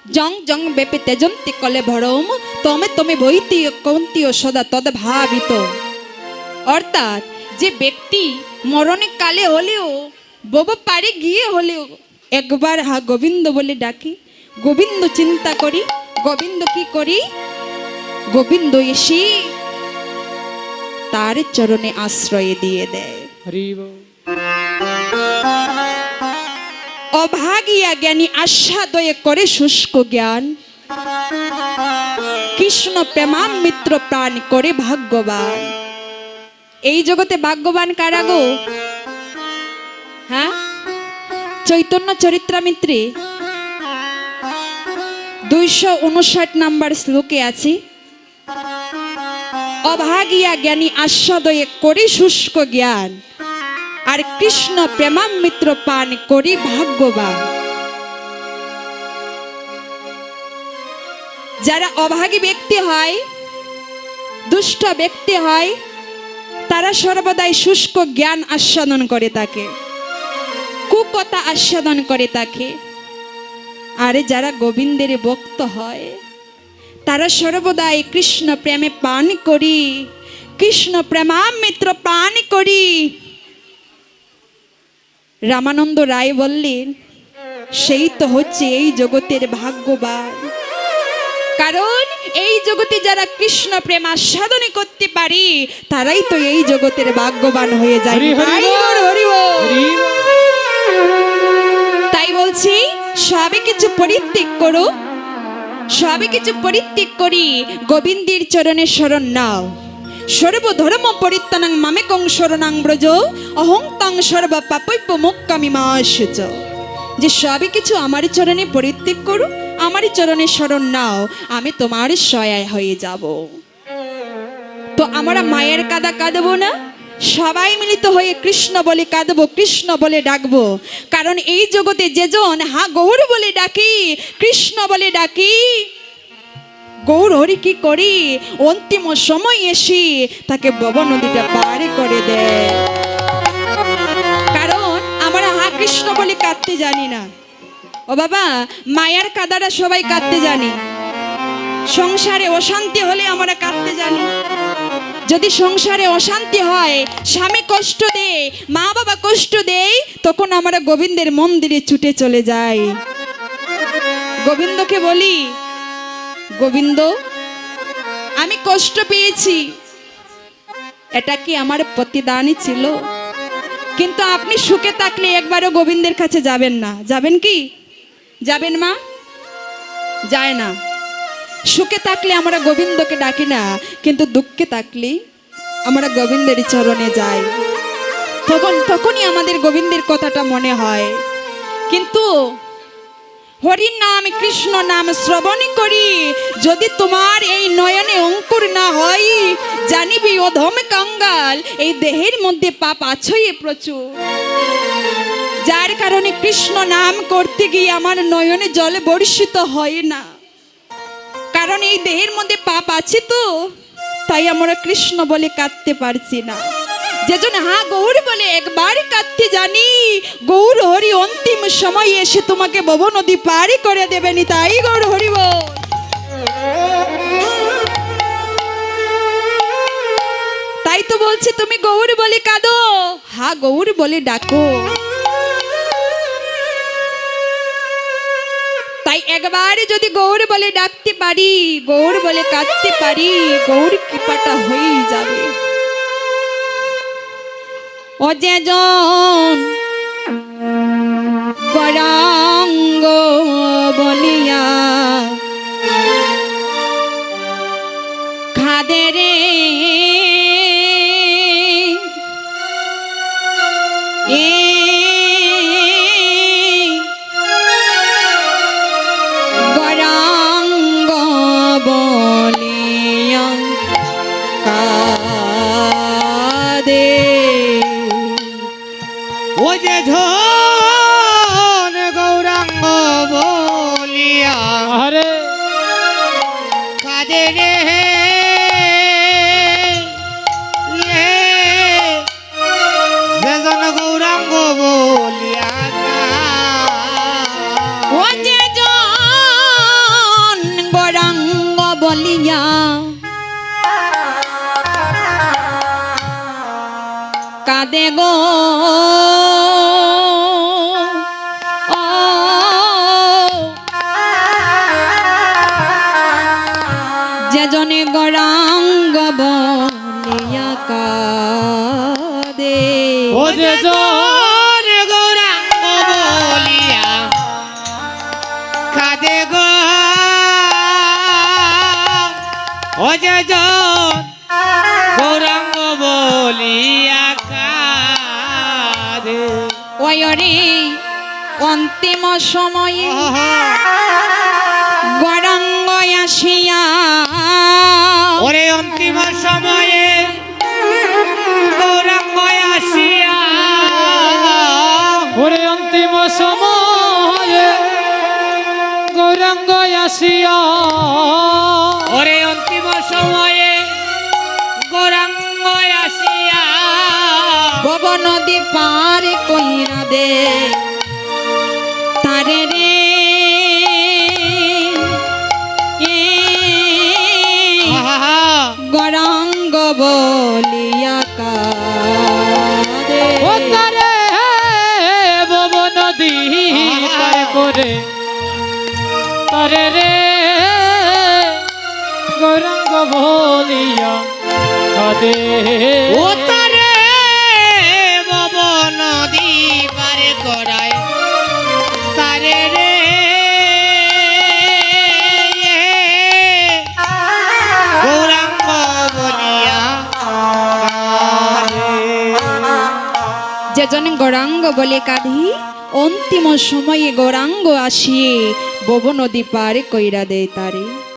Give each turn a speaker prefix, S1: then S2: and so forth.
S1: জং জং বেপে তেজন্তি কলে ভরম তমে তমে বইতি কন্তীয় সদা তদ ভাবিত। অর্থাৎ যে ব্যক্তি মরণে কালে হলেও বব পারে গিয়ে হলেও একবার হা গোবিন্দ বলে ডাকি, গোবিন্দ চিন্তা করি, গোবিন্দ কি করি, গোবিন্দ এসে তার চরণে আশ্রয় দিয়ে দেয়। অভাগিয়া জ্ঞানী আস্বাদয়ে করে শুষ্ক জ্ঞান, কৃষ্ণ প্রেমাম মিত্র প্রাণ করে ভাগ্যবান। এই জগতে ভাগ্যবান কারা গো? হ্যাঁ, চৈতন্য চরিত্রামৃতে 259 নম্বর শ্লোকে আছে, অভাগিয়া জ্ঞানী আস্বাদয়ে করে শুষ্ক জ্ঞান, আর কৃষ্ণ প্রেমাম মিত্র পান করি ভাগ্যবান। যারা অভাগী ব্যক্তি হয়, দুষ্ট ব্যক্তি হয়, তারা সর্বদাই শুষ্ক জ্ঞান আস্বাদন করে থাকে, কুকথা আস্বাদন করে থাকে। আর যারা গোবিন্দের ভক্ত হয়, তারা সর্বদাই কৃষ্ণ প্রেমে পান করি, কৃষ্ণ প্রেমামৃত পান করি। রামানন্দ রায় বললেন, সেই তো হচ্ছে এই জগতের ভাগ্যবান। কারণ এই জগতে যারা কৃষ্ণ প্রেম আস্বাদন করতে পারি, তারাই তো এই জগতের ভাগ্যবান হয়ে যায়। তাই বলছি, সবে কিছু পরিত্যাগ করো, সবে কিছু পরিত্যাগ করি গোবিন্দের চরণে শরণ নাও। সর্বধর্ম পরিত্যাগং মামেকং শরণাং ব্রজ, অহং তং সর্ব পাপৈব মোক্ষামিমাশুচ। যে সবে কিছু আমার চরণে পরিত্যাগ করো, আমার চরণে শরণ নাও, আমি তোমার সহায় হয়ে যাব। তো আমরা মায়ের কাঁদা কাঁদবো না, সবাই মিলিত হয়ে কৃষ্ণ বলে কাঁদবো, কৃষ্ণ বলে ডাকবো। কারণ এই জগতে যেজন হা গৌর বলে ডাকি, কৃষ্ণ বলে ডাকি, গৌর হরি কি করি, অন্তিম সময় এসে তাকে ভব নদীটা পার করে দেয়। কারণ আমরা হা কৃষ্ণ বলে কাঁদতে জানি না। ও বাবা, মায়ের কাঁদাটা সবাই কাঁদতে জানি, সংসারে অশান্তি হলে আমরা কাঁদতে জানি। যদি সংসারে অশান্তি হয়, স্বামী কষ্ট দেয়, মা বাবা কষ্ট দেয়, তখন আমরা গোবিন্দের মন্দিরে ছুটে চলে যাই। গোবিন্দকে বলি, গোবিন্দ আমি কষ্ট পেয়েছি, এটা কি আমার প্রতিদানই ছিল? কিন্তু আপনি সুখে থাকলে একবারও গোবিন্দের কাছে যাবেন না। যাবেন কি? যাবেন মা? যায় না। সুখে থাকলে আমরা গোবিন্দকে ডাকি না, কিন্তু দুঃখে থাকলে আমরা গোবিন্দের চরণে যাই। তখনই আমাদের গোবিন্দের কথাটা মনে হয়। কিন্তু হরির নাম কৃষ্ণ নাম শ্রবণ করি যদি তোমার এই নয়নে অঙ্কুর না হয়, জানিবি অধম কাঙ্গাল এই দেহের মধ্যে পাপ আছই প্রচুর। যার কারণে কৃষ্ণ নাম করতে গিয়ে আমার নয়নে জল বর্ষিত হয় না, কারণ এই দেহের মধ্যে পাপ আছে, তো তাই আমরা কৃষ্ণ বলে কাঁদতে পারছি না। যেজন হা গৌর বলে একবার কাঁদতে জানি, গৌর হরি অন্তিম সময় এসে তোমাকে ভব নদী পারি করে দেবেনি। তাই গৌর হরি বল। তাই তো বলছি, তুমি গৌর বলে কাঁদো, হা গৌর বলে ডাকো। তাই একবার যদি গৌর বলে ডাকতে পারি, গৌর বলে কাঁদতে পারি, গৌর কৃপাটা হয়েই যাবে। ও যেজন গৌরাঙ্গ বলিয়া খাদে রে, গৌরাঙ্গ বলিয়া কাদে,
S2: ও যে ঝন গৌরাঙ্গ বলিয়া হরে কাদে রে, যেজন গৌরাঙ্গ বলিয়া
S1: ও যেজন কাঁদে গো ও, যে জনে গৌরাঙ্গ বলিয়া কাঁদে।
S2: ও যে জন গৌরাঙ্গ বলিয়া কাঁদে গো, ও যে জন গৌরাঙ্গ বলিয়া কাঁদে।
S1: ওরে অন্তিম সময়ে গৌরাঙ্গ আসিয়া,
S2: ওরে অন্তিম সময়ে গৌরাঙ্গ আসিয়া,
S3: ওরে অন্তিম সময়ে গৌরাঙ্গ আসিয়া,
S2: ওরে অন্তিম সময়ে গৌরাঙ্গ আসিয়া,
S1: ভব নদী পার কইরা দে তারে রে
S2: আহা,
S1: গৌরাঙ্গ বলিয়া কাঁদে।
S3: ও তারে ভব নদী পার করে তারে রে গৌরাঙ্গ বলিয়া কাঁদে।
S2: ও তারে ভব নদী পারে করায় তারে রে গৌরাঙ্গ বলিয়া কাঁদে।
S1: যেজন গৌরাঙ্গ বলে কাঁদি, অন্তিম সময়ে গৌরাঙ্গ আসিয়ে ভব নদী পার কইরা দেয় তারে।